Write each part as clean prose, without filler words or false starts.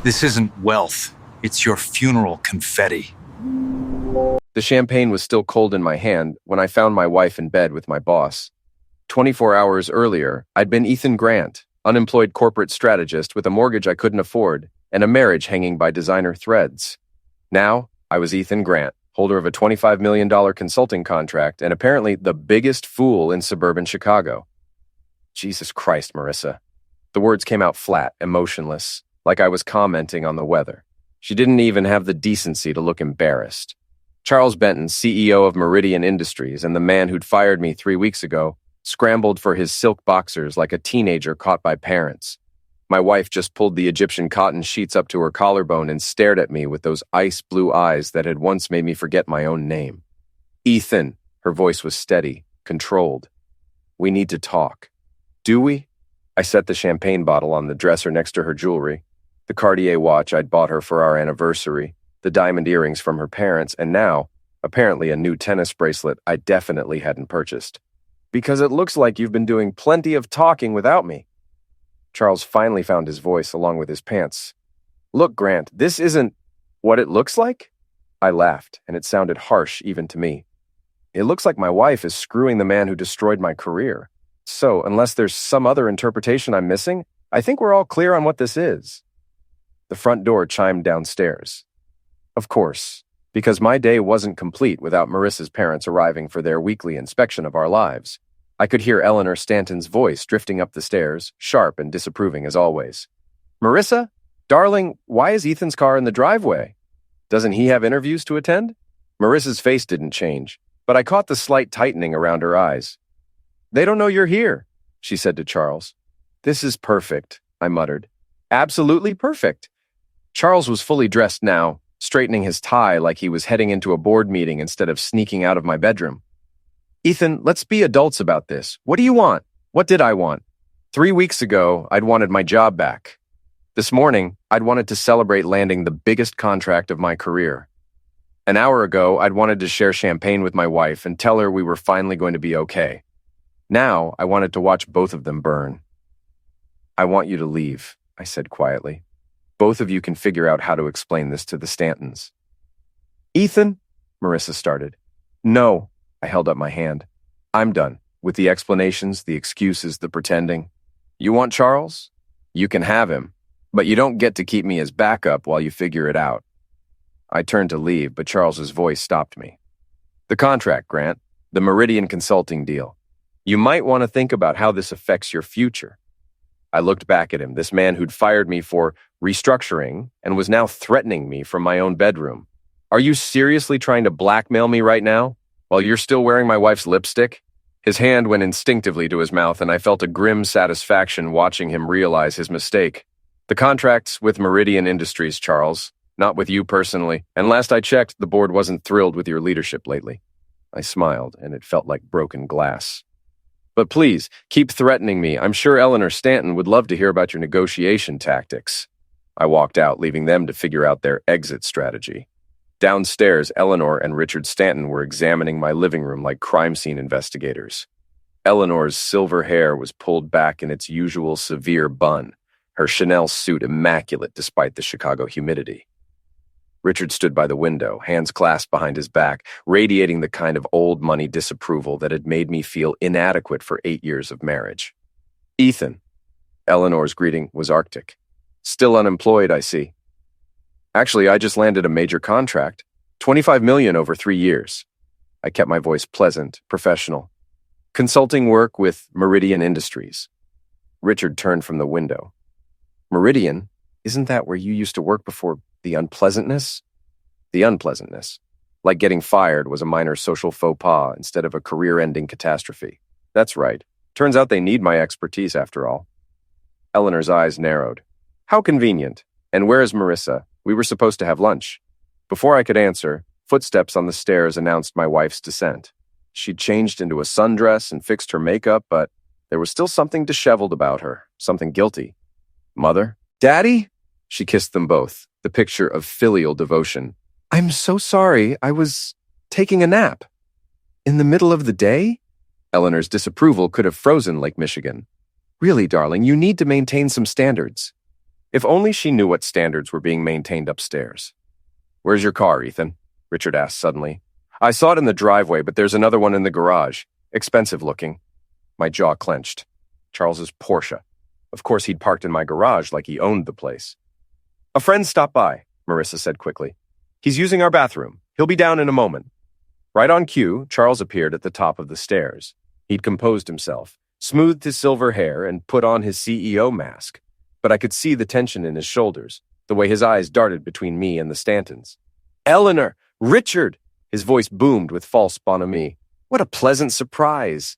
This isn't wealth. It's your funeral confetti. The champagne was still cold in my hand when I found my wife in bed with my boss. 24 hours earlier, I'd been Ethan Grant, unemployed corporate strategist with a mortgage I couldn't afford and a marriage hanging by designer threads. Now, I was Ethan Grant, holder of a $25 million consulting contract and apparently the biggest fool in suburban Chicago. Jesus Christ, Marissa. The words came out flat, emotionless, like I was commenting on the weather. She didn't even have the decency to look embarrassed. Charles Benton, CEO of Meridian Industries and the man who'd fired me 3 weeks ago, scrambled for his silk boxers like a teenager caught by parents. My wife just pulled the Egyptian cotton sheets up to her collarbone and stared at me with those ice blue eyes that had once made me forget my own name. Ethan, her voice was steady, controlled. We need to talk. Do we? I set the champagne bottle on the dresser next to her jewelry, the Cartier watch I'd bought her for our anniversary, the diamond earrings from her parents, and now, apparently a new tennis bracelet I definitely hadn't purchased. Because it looks like you've been doing plenty of talking without me. Charles finally found his voice along with his pants. Look, Grant, this isn't what it looks like? I laughed, and it sounded harsh even to me. It looks like my wife is screwing the man who destroyed my career. So, unless there's some other interpretation I'm missing, I think we're all clear on what this is. The front door chimed downstairs. Of course, because my day wasn't complete without Marissa's parents arriving for their weekly inspection of our lives. I could hear Eleanor Stanton's voice drifting up the stairs, sharp and disapproving as always. Marissa? Darling, why is Ethan's car in the driveway? Doesn't he have interviews to attend? Marissa's face didn't change, but I caught the slight tightening around her eyes. They don't know you're here, she said to Charles. This is perfect, I muttered. Absolutely perfect. Charles was fully dressed now, straightening his tie like he was heading into a board meeting instead of sneaking out of my bedroom. Ethan, let's be adults about this. What do you want? What did I want? 3 weeks ago, I'd wanted my job back. This morning, I'd wanted to celebrate landing the biggest contract of my career. An hour ago, I'd wanted to share champagne with my wife and tell her we were finally going to be okay. Now, I wanted to watch both of them burn. I want you to leave, I said quietly. Both of you can figure out how to explain this to the Stantons. Ethan, Marissa started. No, I held up my hand. I'm done with the explanations, the excuses, the pretending. You want Charles? You can have him, but you don't get to keep me as backup while you figure it out. I turned to leave, but Charles's voice stopped me. The contract, Grant, the Meridian Consulting deal. You might want to think about how this affects your future. I looked back at him, this man who'd fired me for restructuring and was now threatening me from my own bedroom. Are you seriously trying to blackmail me right now, while you're still wearing my wife's lipstick? His hand went instinctively to his mouth, and I felt a grim satisfaction watching him realize his mistake. The contract's with Meridian Industries, Charles, not with you personally, and last I checked, the board wasn't thrilled with your leadership lately. I smiled, and it felt like broken glass. But please, keep threatening me. I'm sure Eleanor Stanton would love to hear about your negotiation tactics. I walked out, leaving them to figure out their exit strategy. Downstairs, Eleanor and Richard Stanton were examining my living room like crime scene investigators. Eleanor's silver hair was pulled back in its usual severe bun, her Chanel suit immaculate despite the Chicago humidity. Richard stood by the window, hands clasped behind his back, radiating the kind of old money disapproval that had made me feel inadequate for 8 years of marriage. Ethan. Eleanor's greeting was arctic. Still unemployed, I see. Actually, I just landed a major contract. $25 million over 3 years. I kept my voice pleasant, professional. Consulting work with Meridian Industries. Richard turned from the window. Meridian? Isn't that where you used to work before the unpleasantness? The unpleasantness. Like getting fired was a minor social faux pas instead of a career-ending catastrophe. That's right. Turns out they need my expertise after all. Eleanor's eyes narrowed. How convenient. And where is Marissa? We were supposed to have lunch. Before I could answer, footsteps on the stairs announced my wife's descent. She'd changed into a sundress and fixed her makeup, but there was still something disheveled about her, something guilty. Mother? Daddy? She kissed them both, the picture of filial devotion. I'm so sorry, I was taking a nap. In the middle of the day? Eleanor's disapproval could have frozen Lake Michigan. Really, darling, you need to maintain some standards. If only she knew what standards were being maintained upstairs. "Where's your car, Ethan?" Richard asked suddenly. "I saw it in the driveway, but there's another one in the garage. Expensive looking." My jaw clenched. Charles's Porsche. Of course he'd parked in my garage like he owned the place. "A friend stopped by," Marissa said quickly. "He's using our bathroom. He'll be down in a moment." Right on cue, Charles appeared at the top of the stairs. He'd composed himself, smoothed his silver hair, and put on his CEO mask. But I could see the tension in his shoulders, the way his eyes darted between me and the Stantons. "Eleanor! Richard!" His voice boomed with false bonhomie. "What a pleasant surprise!"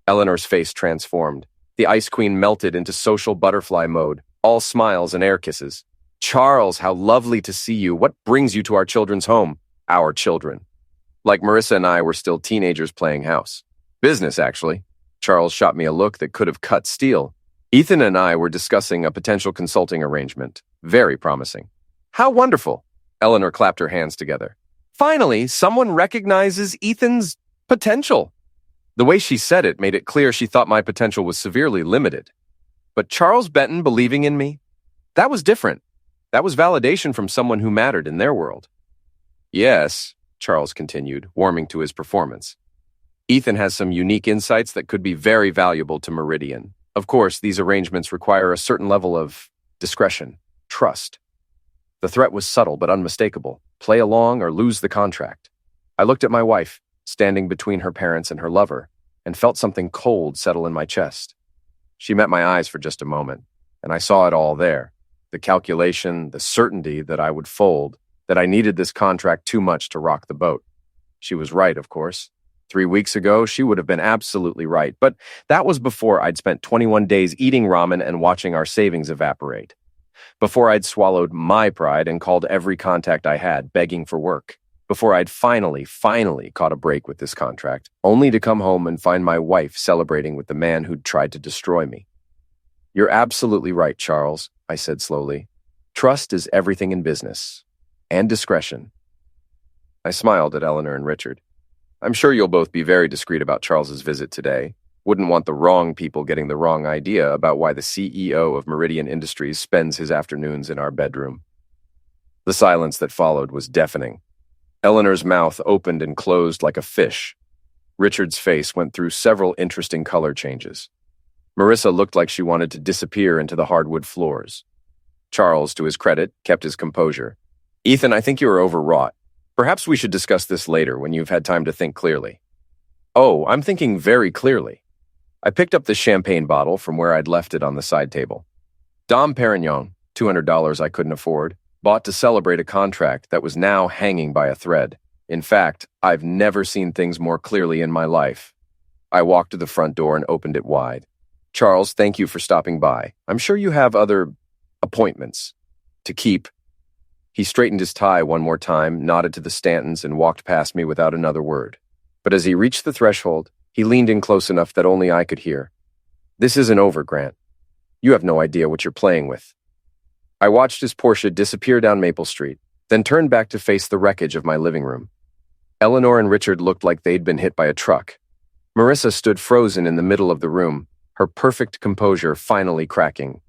Eleanor's face transformed. The Ice Queen melted into social butterfly mode, all smiles and air kisses. "Charles, how lovely to see you. What brings you to our children's home?" "Our children." Like Marissa and I were still teenagers playing house. "Business, actually." Charles shot me a look that could have cut steel. "Ethan and I were discussing a potential consulting arrangement. Very promising." "How wonderful." Eleanor clapped her hands together. "Finally, someone recognizes Ethan's potential." The way she said it made it clear she thought my potential was severely limited. But Charles Benton believing in me? That was different. That was validation from someone who mattered in their world. "Yes," Charles continued, warming to his performance. "Ethan has some unique insights that could be very valuable to Meridian. Of course, these arrangements require a certain level of discretion, trust." The threat was subtle but unmistakable. Play along or lose the contract. I looked at my wife, standing between her parents and her lover, and felt something cold settle in my chest. She met my eyes for just a moment, and I saw it all there. The calculation, the certainty that I would fold, that I needed this contract too much to rock the boat. She was right, of course. 3 weeks ago, she would have been absolutely right, but that was before I'd spent 21 days eating ramen and watching our savings evaporate. Before I'd swallowed my pride and called every contact I had, begging for work. Before I'd finally caught a break with this contract, only to come home and find my wife celebrating with the man who'd tried to destroy me. "You're absolutely right, Charles," I said slowly. "Trust is everything in business. And discretion." I smiled at Eleanor and Richard. "I'm sure you'll both be very discreet about Charles's visit today. Wouldn't want the wrong people getting the wrong idea about why the CEO of Meridian Industries spends his afternoons in our bedroom." The silence that followed was deafening. Eleanor's mouth opened and closed like a fish. Richard's face went through several interesting color changes. Marissa looked like she wanted to disappear into the hardwood floors. Charles, to his credit, kept his composure. "Ethan, I think you are overwrought. Perhaps we should discuss this later when you've had time to think clearly." "Oh, I'm thinking very clearly." I picked up the champagne bottle from where I'd left it on the side table. Dom Perignon, $200 I couldn't afford, bought to celebrate a contract that was now hanging by a thread. In fact, I've never seen things more clearly in my life. I walked to the front door and opened it wide. "Charles, thank you for stopping by. I'm sure you have other appointments to keep." He straightened his tie one more time, nodded to the Stantons, and walked past me without another word. But as he reached the threshold, he leaned in close enough that only I could hear. "This isn't over, Grant. You have no idea what you're playing with." I watched his Porsche disappear down Maple Street, then turned back to face the wreckage of my living room. Eleanor and Richard looked like they'd been hit by a truck. Marissa stood frozen in the middle of the room, her perfect composure finally cracking.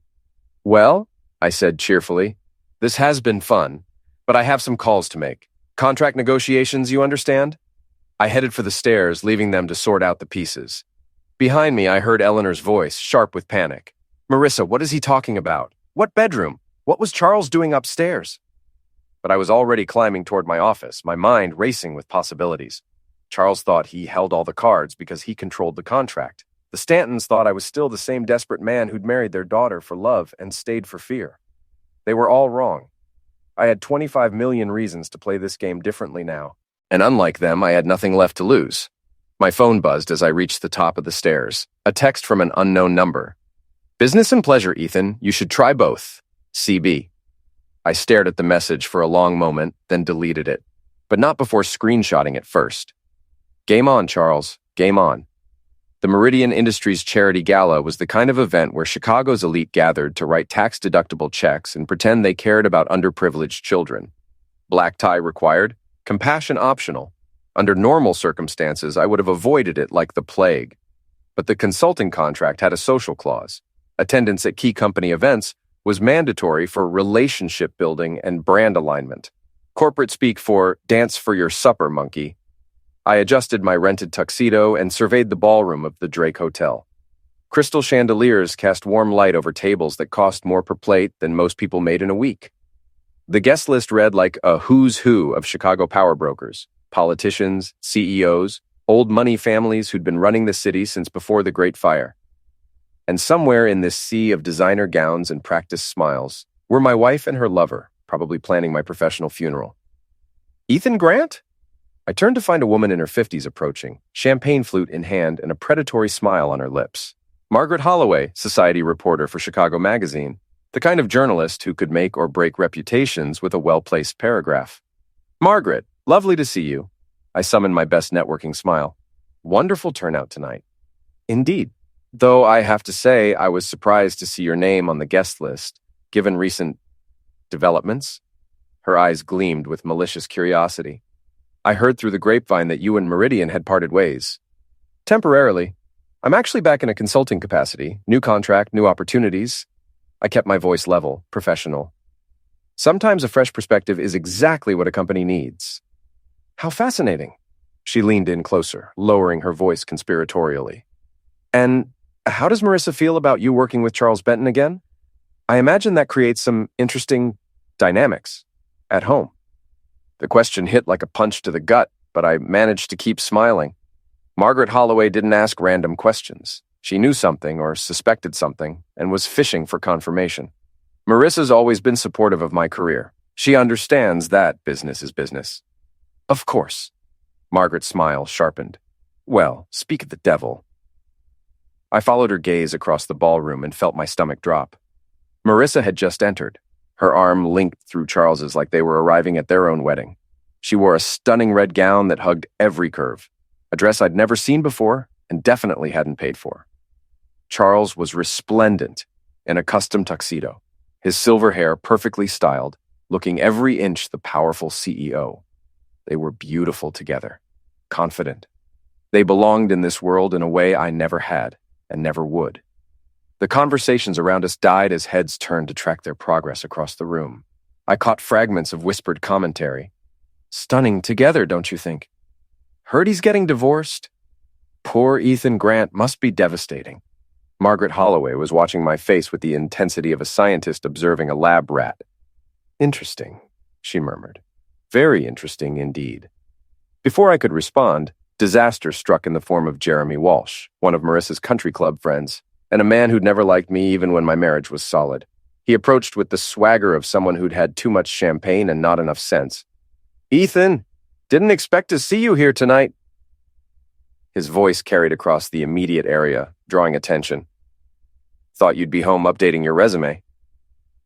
"Well," I said cheerfully, "this has been fun, but I have some calls to make. Contract negotiations, you understand?" I headed for the stairs, leaving them to sort out the pieces. Behind me, I heard Eleanor's voice, sharp with panic. "Marissa, what is he talking about? What bedroom? What was Charles doing upstairs?" But I was already climbing toward my office, my mind racing with possibilities. Charles thought he held all the cards because he controlled the contract. The Stantons thought I was still the same desperate man who'd married their daughter for love and stayed for fear. They were all wrong. I had 25 million reasons to play this game differently now, and unlike them, I had nothing left to lose. My phone buzzed as I reached the top of the stairs, a text from an unknown number. "Business and pleasure, Ethan. You should try both. CB." I stared at the message for a long moment, then deleted it, but not before screenshotting it first. Game on, Charles. Game on. The Meridian Industries Charity Gala was the kind of event where Chicago's elite gathered to write tax-deductible checks and pretend they cared about underprivileged children. Black tie required, compassion optional. Under normal circumstances, I would have avoided it like the plague. But the consulting contract had a social clause. Attendance at key company events was mandatory for relationship building and brand alignment. Corporate speak for dance for your supper, monkey. I adjusted my rented tuxedo and surveyed the ballroom of the Drake Hotel. Crystal chandeliers cast warm light over tables that cost more per plate than most people made in a week. The guest list read like a who's who of Chicago power brokers, politicians, CEOs, old money families who'd been running the city since before the Great Fire. And somewhere in this sea of designer gowns and practiced smiles were my wife and her lover, probably planning my professional funeral. Ethan Grant? I turned to find a woman in her 50s approaching, champagne flute in hand and a predatory smile on her lips. Margaret Holloway, society reporter for Chicago Magazine, the kind of journalist who could make or break reputations with a well-placed paragraph. Margaret, lovely to see you. I summoned my best networking smile. Wonderful turnout tonight. Indeed. Though I have to say I was surprised to see your name on the guest list, given recent developments. Her eyes gleamed with malicious curiosity. I heard through the grapevine that you and Meridian had parted ways. Temporarily. I'm actually back in a consulting capacity. New contract, new opportunities. I kept my voice level, professional. Sometimes a fresh perspective is exactly what a company needs. How fascinating. She leaned in closer, lowering her voice conspiratorially. And how does Marissa feel about you working with Charles Benton again? I imagine that creates some interesting dynamics at home. The question hit like a punch to the gut, but I managed to keep smiling. Margaret Holloway didn't ask random questions. She knew something or suspected something and was fishing for confirmation. Marissa's always been supportive of my career. She understands that business is business. Of course. Margaret's smile sharpened. Well, speak of the devil. I followed her gaze across the ballroom and felt my stomach drop. Marissa had just entered, her arm linked through Charles's like they were arriving at their own wedding. She wore a stunning red gown that hugged every curve, a dress I'd never seen before and definitely hadn't paid for. Charles was resplendent in a custom tuxedo, his silver hair perfectly styled, looking every inch the powerful CEO. They were beautiful together, confident. They belonged in this world in a way I never had and never would. The conversations around us died as heads turned to track their progress across the room. I caught fragments of whispered commentary. Stunning together, don't you think? Heard he's getting divorced? Poor Ethan Grant must be devastating. Margaret Holloway was watching my face with the intensity of a scientist observing a lab rat. Interesting, she murmured. Very interesting indeed. Before I could respond, disaster struck in the form of Jeremy Walsh, one of Marissa's country club friends, and a man who'd never liked me even when my marriage was solid. He approached with the swagger of someone who'd had too much champagne and not enough sense. Ethan, didn't expect to see you here tonight. His voice carried across the immediate area, drawing attention. Thought you'd be home updating your resume.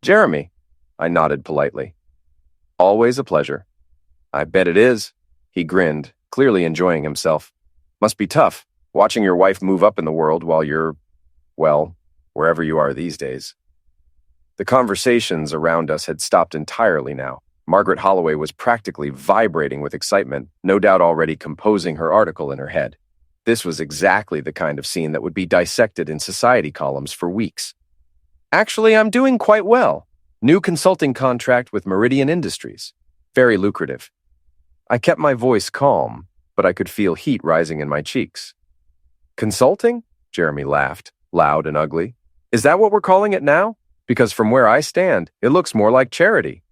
Jeremy, I nodded politely. Always a pleasure. I bet it is. He grinned, clearly enjoying himself. Must be tough, watching your wife move up in the world while you're, well, wherever you are these days. The conversations around us had stopped entirely now. Margaret Holloway was practically vibrating with excitement, no doubt already composing her article in her head. This was exactly the kind of scene that would be dissected in society columns for weeks. Actually, I'm doing quite well. New consulting contract with Meridian Industries. Very lucrative. I kept my voice calm, but I could feel heat rising in my cheeks. Consulting? Jeremy laughed, loud and ugly. Is that what we're calling it now? Because from where I stand, it looks more like charity.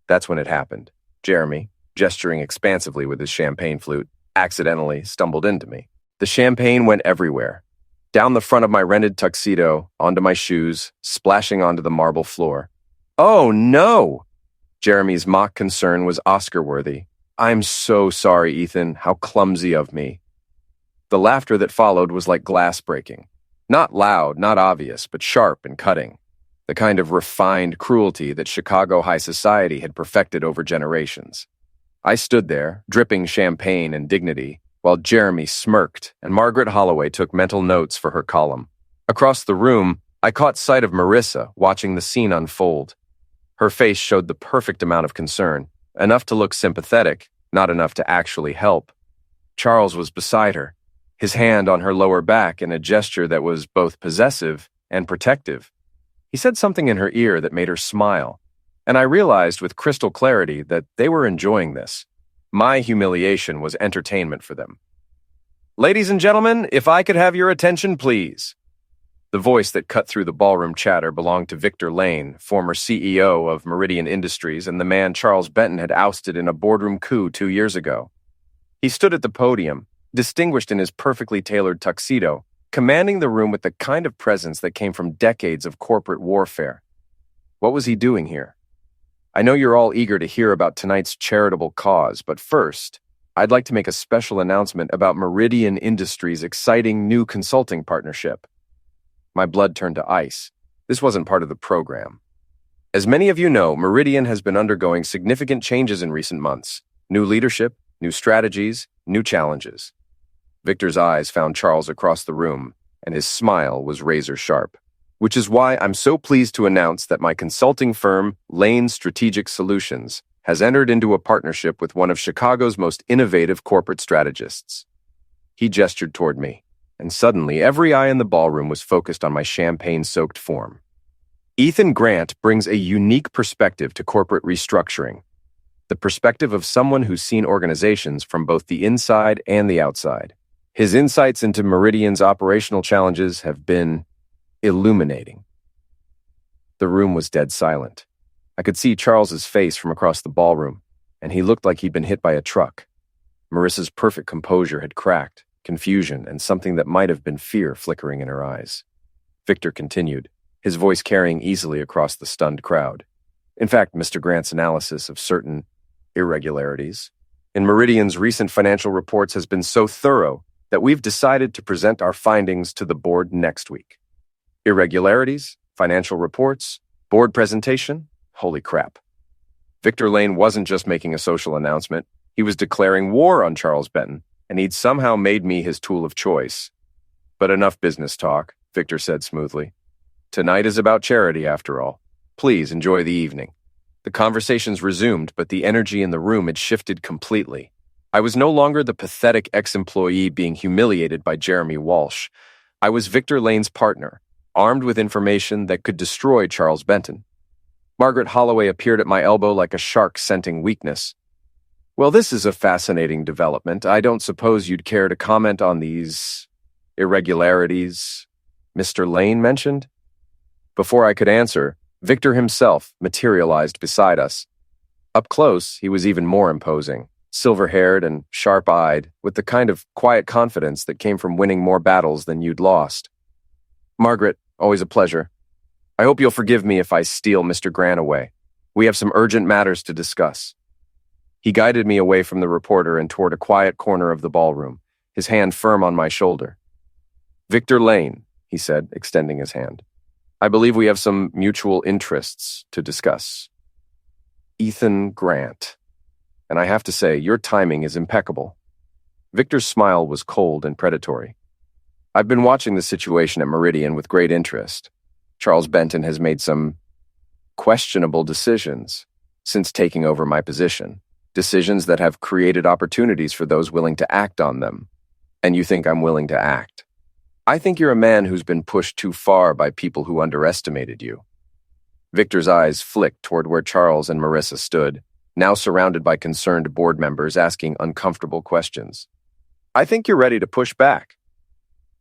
That's when it happened. Jeremy, gesturing expansively with his champagne flute, accidentally stumbled into me. The champagne went everywhere. Down the front of my rented tuxedo, onto my shoes, splashing onto the marble floor. Oh, no! Jeremy's mock concern was Oscar-worthy. I'm so sorry, Ethan. How clumsy of me. The laughter that followed was like glass breaking. Not loud, not obvious, but sharp and cutting. The kind of refined cruelty that Chicago high society had perfected over generations. I stood there, dripping champagne and dignity, while Jeremy smirked and Margaret Holloway took mental notes for her column. Across the room, I caught sight of Marissa watching the scene unfold. Her face showed the perfect amount of concern, enough to look sympathetic, not enough to actually help. Charles was beside her, his hand on her lower back in a gesture that was both possessive and protective. He said something in her ear that made her smile, and I realized with crystal clarity that they were enjoying this. My humiliation was entertainment for them. "Ladies and gentlemen, if I could have your attention, please." The voice that cut through the ballroom chatter belonged to Victor Lane, former CEO of Meridian Industries and the man Charles Benton had ousted in a boardroom coup 2 years ago. He stood at the podium, distinguished in his perfectly tailored tuxedo, commanding the room with the kind of presence that came from decades of corporate warfare. What was he doing here? I know you're all eager to hear about tonight's charitable cause, but first, I'd like to make a special announcement about Meridian Industries' exciting new consulting partnership. My blood turned to ice. This wasn't part of the program. As many of you know, Meridian has been undergoing significant changes in recent months. New leadership, new strategies, new challenges. Victor's eyes found Charles across the room, and his smile was razor sharp. Which is why I'm so pleased to announce that my consulting firm, Lane Strategic Solutions, has entered into a partnership with one of Chicago's most innovative corporate strategists. He gestured toward me, and suddenly every eye in the ballroom was focused on my champagne-soaked form. Ethan Grant brings a unique perspective to corporate restructuring, the perspective of someone who's seen organizations from both the inside and the outside. His insights into Meridian's operational challenges have been illuminating. The room was dead silent. I could see Charles's face from across the ballroom, and he looked like he'd been hit by a truck. Marissa's perfect composure had cracked, confusion and something that might have been fear flickering in her eyes. Victor continued, his voice carrying easily across the stunned crowd. In fact, Mr. Grant's analysis of certain irregularities in Meridian's recent financial reports has been so thorough that we've decided to present our findings to the board next week. Irregularities, financial reports, board presentation, holy crap. Victor Lane wasn't just making a social announcement, he was declaring war on Charles Benton, and he'd somehow made me his tool of choice. But enough business talk, Victor said smoothly. Tonight is about charity, after all. Please enjoy the evening. The conversations resumed, but the energy in the room had shifted completely. I was no longer the pathetic ex-employee being humiliated by Jeremy Walsh. I was Victor Lane's partner, armed with information that could destroy Charles Benton. Margaret Holloway appeared at my elbow like a shark scenting weakness. "Well, this is a fascinating development. I don't suppose you'd care to comment on these irregularities Mr. Lane mentioned?" Before I could answer, Victor himself materialized beside us. Up close, he was even more imposing, silver-haired and sharp-eyed, with the kind of quiet confidence that came from winning more battles than you'd lost. "Margaret, always a pleasure. I hope you'll forgive me if I steal Mr. Grant away. We have some urgent matters to discuss." He guided me away from the reporter and toward a quiet corner of the ballroom, his hand firm on my shoulder. "Victor Lane," he said, extending his hand. "I believe we have some mutual interests to discuss." Ethan Grant. And I have to say, your timing is impeccable. Victor's smile was cold and predatory. "I've been watching the situation at Meridian with great interest. Charles Benton has made some questionable decisions since taking over my position, decisions that have created opportunities for those willing to act on them. And you think I'm willing to act? I think you're a man who's been pushed too far by people who underestimated you." Victor's eyes flicked toward where Charles and Marissa stood, now surrounded by concerned board members asking uncomfortable questions. "I think you're ready to push back."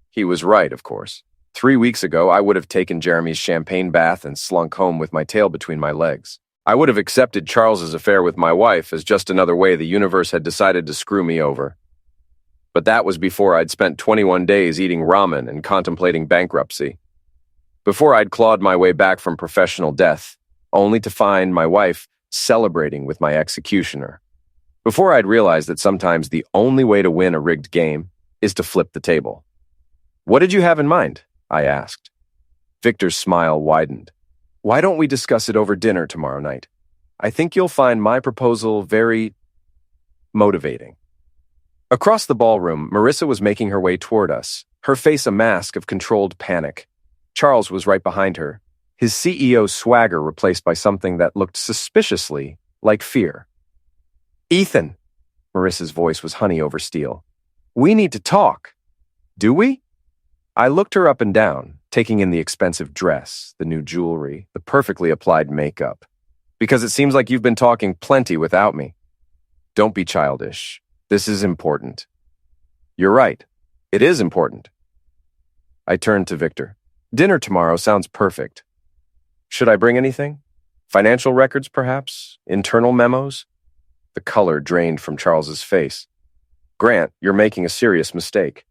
He was right, of course. 3 weeks ago, I would have taken Jeremy's champagne bath and slunk home with my tail between my legs. I would have accepted Charles's affair with my wife as just another way the universe had decided to screw me over. But that was before I'd spent 21 days eating ramen and contemplating bankruptcy. Before I'd clawed my way back from professional death, only to find my wife celebrating with my executioner. Before I'd realized that sometimes the only way to win a rigged game is to flip the table. "What did you have in mind?" I asked. Victor's smile widened. "Why don't we discuss it over dinner tomorrow night? I think you'll find my proposal very motivating." Across the ballroom, Marissa was making her way toward us, her face a mask of controlled panic. Charles was right behind her, his CEO swagger replaced by something that looked suspiciously like fear. "Ethan," Marissa's voice was honey over steel, "we need to talk." "Do we?" I looked her up and down, taking in the expensive dress, the new jewelry, the perfectly applied makeup. Because it seems like you've been talking plenty without me. Don't be childish. This is important. You're right. It is important. I turned to Victor. Dinner tomorrow sounds perfect. Should I bring anything? Financial records, perhaps? Internal memos? The color drained from Charles's face. Grant, you're making a serious mistake.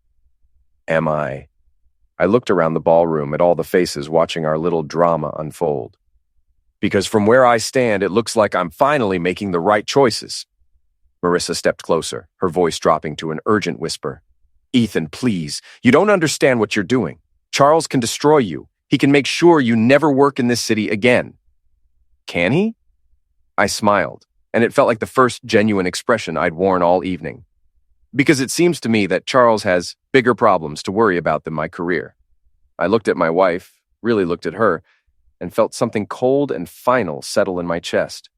Am I? I looked around the ballroom at all the faces watching our little drama unfold. Because from where I stand, it looks like I'm finally making the right choices. Marissa stepped closer, her voice dropping to an urgent whisper. Ethan, please, you don't understand what you're doing. Charles can destroy you. He can make sure you never work in this city again. Can he? I smiled, and it felt like the first genuine expression I'd worn all evening. Because it seems to me that Charles has bigger problems to worry about than my career. I looked at my wife, really looked at her, and felt something cold and final settle in my chest.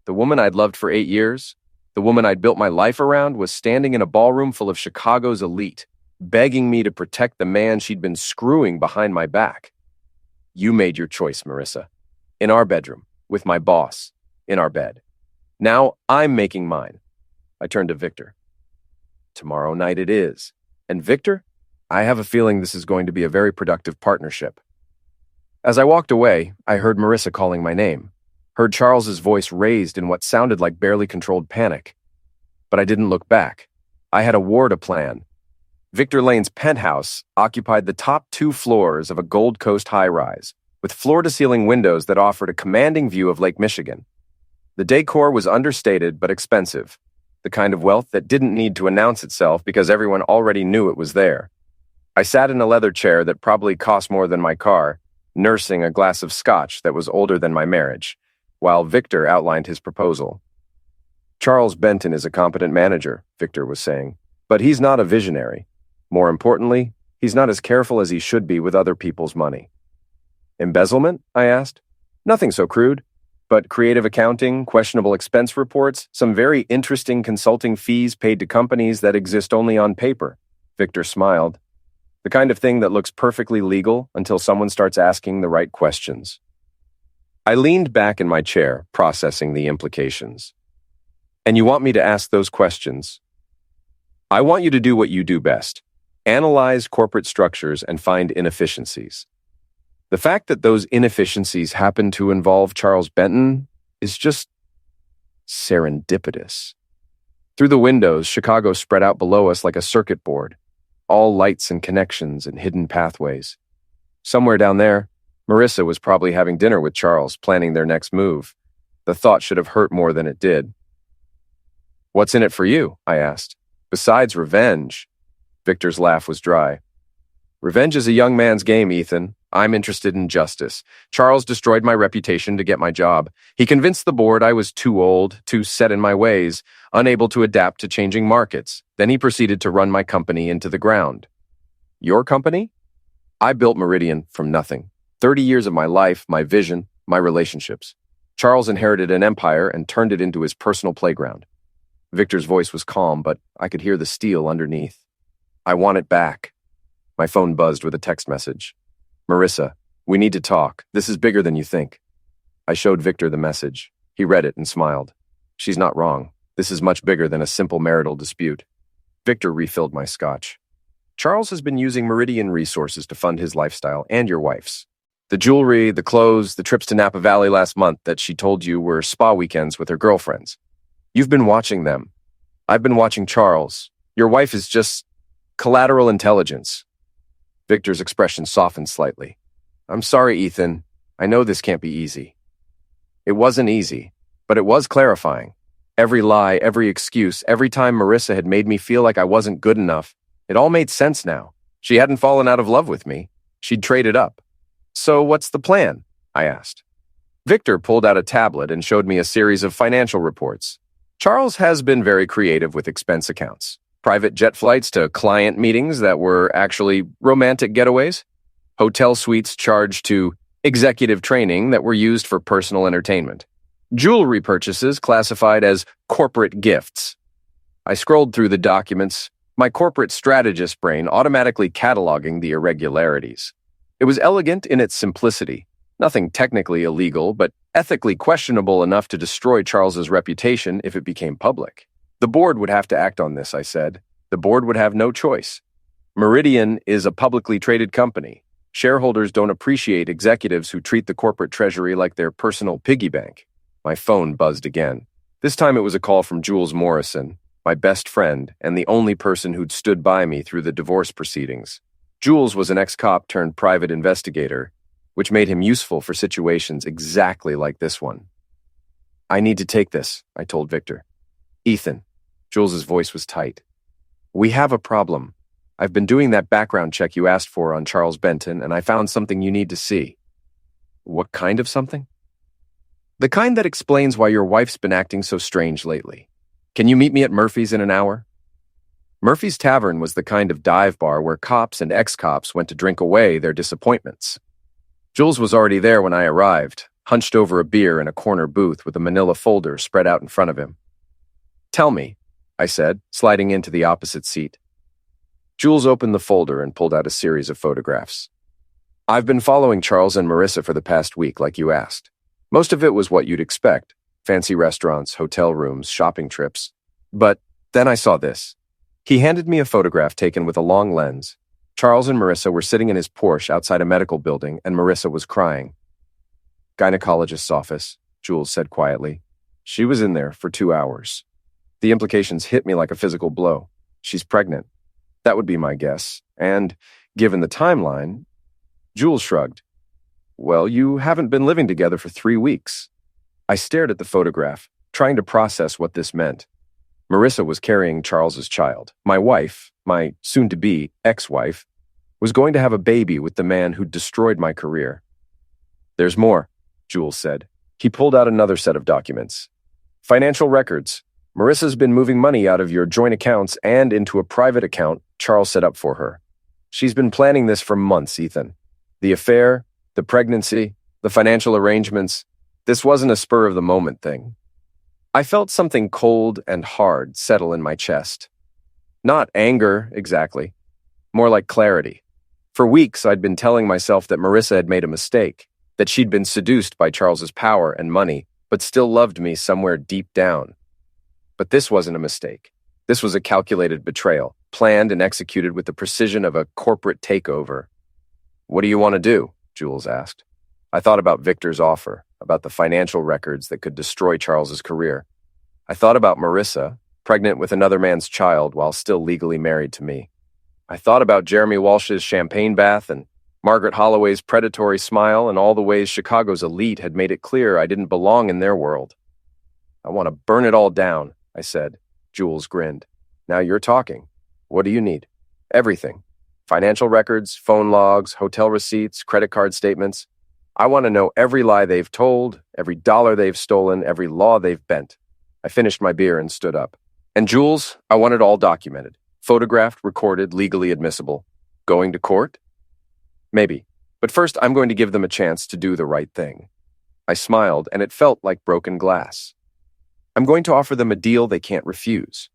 The woman I'd loved for 8 years, the woman I'd built my life around, was standing in a ballroom full of Chicago's elite, begging me to protect the man she'd been screwing behind my back. You made your choice, Marissa. In our bedroom, with my boss, in our bed. Now I'm making mine. I turned to Victor. Tomorrow night it is. And Victor, I have a feeling this is going to be a very productive partnership. As I walked away, I heard Marissa calling my name, heard Charles's voice raised in what sounded like barely controlled panic. But I didn't look back. I had a war to plan. Victor Lane's penthouse occupied the top 2 floors of a Gold Coast high-rise, with floor-to-ceiling windows that offered a commanding view of Lake Michigan. The decor was understated but expensive, the kind of wealth that didn't need to announce itself because everyone already knew it was there. I sat in a leather chair that probably cost more than my car, nursing a glass of scotch that was older than my marriage, while Victor outlined his proposal. Charles Benton is a competent manager, Victor was saying, but he's not a visionary. More importantly, he's not as careful as he should be with other people's money. Embezzlement? I asked. Nothing so crude. But creative accounting, questionable expense reports, some very interesting consulting fees paid to companies that exist only on paper. Victor smiled. The kind of thing that looks perfectly legal until someone starts asking the right questions. I leaned back in my chair, processing the implications. And you want me to ask those questions? I want you to do what you do best. Analyze corporate structures and find inefficiencies. The fact that those inefficiencies happen to involve Charles Benton is just serendipitous. Through the windows, Chicago spread out below us like a circuit board, all lights and connections and hidden pathways. Somewhere down there, Marissa was probably having dinner with Charles, planning their next move. The thought should have hurt more than it did. What's in it for you? I asked. Besides revenge. Victor's laugh was dry. Revenge is a young man's game, Ethan. I'm interested in justice. Charles destroyed my reputation to get my job. He convinced the board I was too old, too set in my ways, unable to adapt to changing markets. Then he proceeded to run my company into the ground. Your company? I built Meridian from nothing. 30 years of my life, my vision, my relationships. Charles inherited an empire and turned it into his personal playground. Victor's voice was calm, but I could hear the steel underneath. I want it back. My phone buzzed with a text message. Marissa, we need to talk. This is bigger than you think. I showed Victor the message. He read it and smiled. She's not wrong. This is much bigger than a simple marital dispute. Victor refilled my scotch. Charles has been using Meridian resources to fund his lifestyle and your wife's. The jewelry, the clothes, the trips to Napa Valley last month that she told you were spa weekends with her girlfriends. You've been watching them. I've been watching Charles. Your wife is just collateral intelligence. Victor's expression softened slightly. I'm sorry, Ethan. I know this can't be easy. It wasn't easy, but it was clarifying. Every lie, every excuse, every time Marissa had made me feel like I wasn't good enough, it all made sense now. She hadn't fallen out of love with me. She'd traded up. So what's the plan? I asked. Victor pulled out a tablet and showed me a series of financial reports. Charles has been very creative with expense accounts. Private jet flights to client meetings that were actually romantic getaways. Hotel suites charged to executive training that were used for personal entertainment. Jewelry purchases classified as corporate gifts. I scrolled through the documents, my corporate strategist brain automatically cataloging the irregularities. It was elegant in its simplicity, nothing technically illegal, but ethically questionable enough to destroy Charles's reputation if it became public. The board would have to act on this, I said. The board would have no choice. Meridian is a publicly traded company. Shareholders don't appreciate executives who treat the corporate treasury like their personal piggy bank. My phone buzzed again. This time it was a call from Jules Morrison, my best friend and the only person who'd stood by me through the divorce proceedings. Jules was an ex-cop turned private investigator, which made him useful for situations exactly like this one. I need to take this, I told Victor. Ethan. Jules's voice was tight. We have a problem. I've been doing that background check you asked for on Charles Benton, and I found something you need to see. What kind of something? The kind that explains why your wife's been acting so strange lately. Can you meet me at Murphy's in an hour? Murphy's Tavern was the kind of dive bar where cops and ex-cops went to drink away their disappointments. Jules was already there when I arrived, hunched over a beer in a corner booth with a manila folder spread out in front of him. Tell me, I said, sliding into the opposite seat. Jules opened the folder and pulled out a series of photographs. I've been following Charles and Marissa for the past week, like you asked. Most of it was what you'd expect. Fancy restaurants, hotel rooms, shopping trips. But then I saw this. He handed me a photograph taken with a long lens. Charles and Marissa were sitting in his Porsche outside a medical building, and Marissa was crying. Gynecologist's office, Jules said quietly. She was in there for 2 hours. The implications hit me like a physical blow. She's pregnant. That would be my guess. And, given the timeline, Jules shrugged. Well, you haven't been living together for 3 weeks. I stared at the photograph, trying to process what this meant. Marissa was carrying Charles's child. My wife, my soon-to-be ex-wife, was going to have a baby with the man who'd destroyed my career. There's more, Jules said. He pulled out another set of documents. Financial records. Marissa's been moving money out of your joint accounts and into a private account Charles set up for her. She's been planning this for months, Ethan. The affair, the pregnancy, the financial arrangements. This wasn't a spur-of-the-moment thing. I felt something cold and hard settle in my chest. Not anger, exactly. More like clarity. For weeks, I'd been telling myself that Marissa had made a mistake, that she'd been seduced by Charles's power and money, but still loved me somewhere deep down. But this wasn't a mistake. This was a calculated betrayal, planned and executed with the precision of a corporate takeover. What do you want to do? Jules asked. I thought about Victor's offer, about the financial records that could destroy Charles's career. I thought about Marissa, pregnant with another man's child while still legally married to me. I thought about Jeremy Walsh's champagne bath and Margaret Holloway's predatory smile and all the ways Chicago's elite had made it clear I didn't belong in their world. I want to burn it all down, I said. Jules grinned. Now you're talking. What do you need? Everything. Financial records, phone logs, hotel receipts, credit card statements. I want to know every lie they've told, every dollar they've stolen, every law they've bent. I finished my beer and stood up. And Jules, I want it all documented. Photographed, recorded, legally admissible. Going to court? Maybe. But first, I'm going to give them a chance to do the right thing. I smiled, and it felt like broken glass. I'm going to offer them a deal they can't refuse.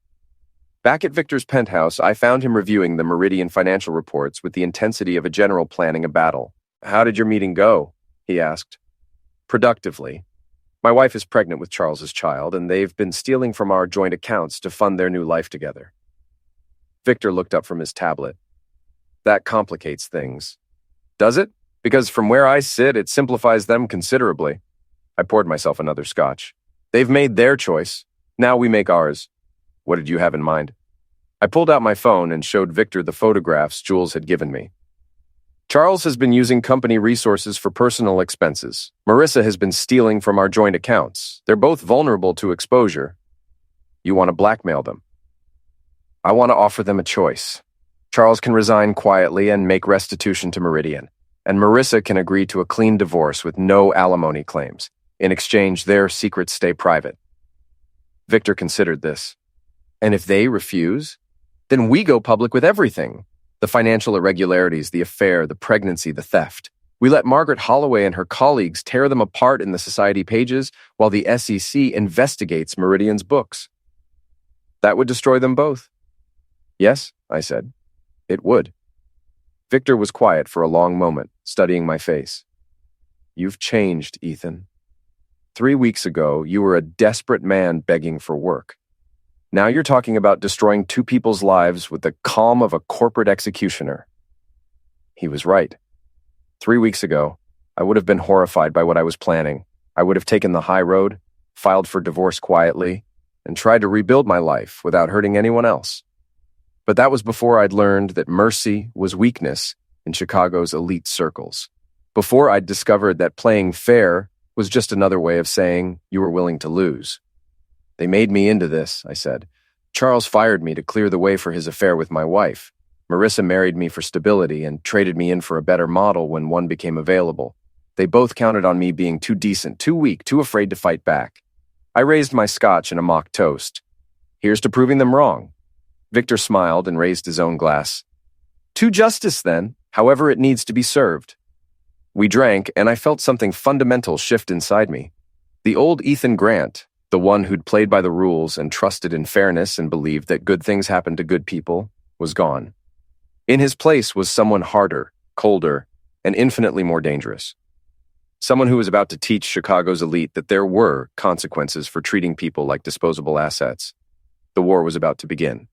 Back at Victor's penthouse, I found him reviewing the Meridian financial reports with the intensity of a general planning a battle. How did your meeting go? He asked. Productively. My wife is pregnant with Charles's child, and they've been stealing from our joint accounts to fund their new life together. Victor looked up from his tablet. That complicates things. Does it? Because from where I sit, it simplifies them considerably. I poured myself another scotch. They've made their choice. Now we make ours. What did you have in mind? I pulled out my phone and showed Victor the photographs Jules had given me. Charles has been using company resources for personal expenses. Marissa has been stealing from our joint accounts. They're both vulnerable to exposure. You want to blackmail them. I want to offer them a choice. Charles can resign quietly and make restitution to Meridian, and Marissa can agree to a clean divorce with no alimony claims. In exchange, their secrets stay private. Victor considered this. And if they refuse, then we go public with everything. The financial irregularities, the affair, the pregnancy, the theft. We let Margaret Holloway and her colleagues tear them apart in the society pages while the SEC investigates Meridian's books. That would destroy them both. Yes, I said. It would. Victor was quiet for a long moment, studying my face. You've changed, Ethan. 3 weeks ago, you were a desperate man begging for work. Now you're talking about destroying two people's lives with the calm of a corporate executioner. He was right. 3 weeks ago, I would have been horrified by what I was planning. I would have taken the high road, filed for divorce quietly, and tried to rebuild my life without hurting anyone else. But that was before I'd learned that mercy was weakness in Chicago's elite circles. Before I'd discovered that playing fair was just another way of saying you were willing to lose. They made me into this, I said. Charles fired me to clear the way for his affair with my wife. Marissa married me for stability and traded me in for a better model when one became available. They both counted on me being too decent, too weak, too afraid to fight back. I raised my scotch in a mock toast. Here's to proving them wrong. Victor smiled and raised his own glass. To justice, then, however it needs to be served. We drank, and I felt something fundamental shift inside me. The old Ethan Grant, the one who'd played by the rules and trusted in fairness and believed that good things happen to good people, was gone. In his place was someone harder, colder, and infinitely more dangerous. Someone who was about to teach Chicago's elite that there were consequences for treating people like disposable assets. The war was about to begin.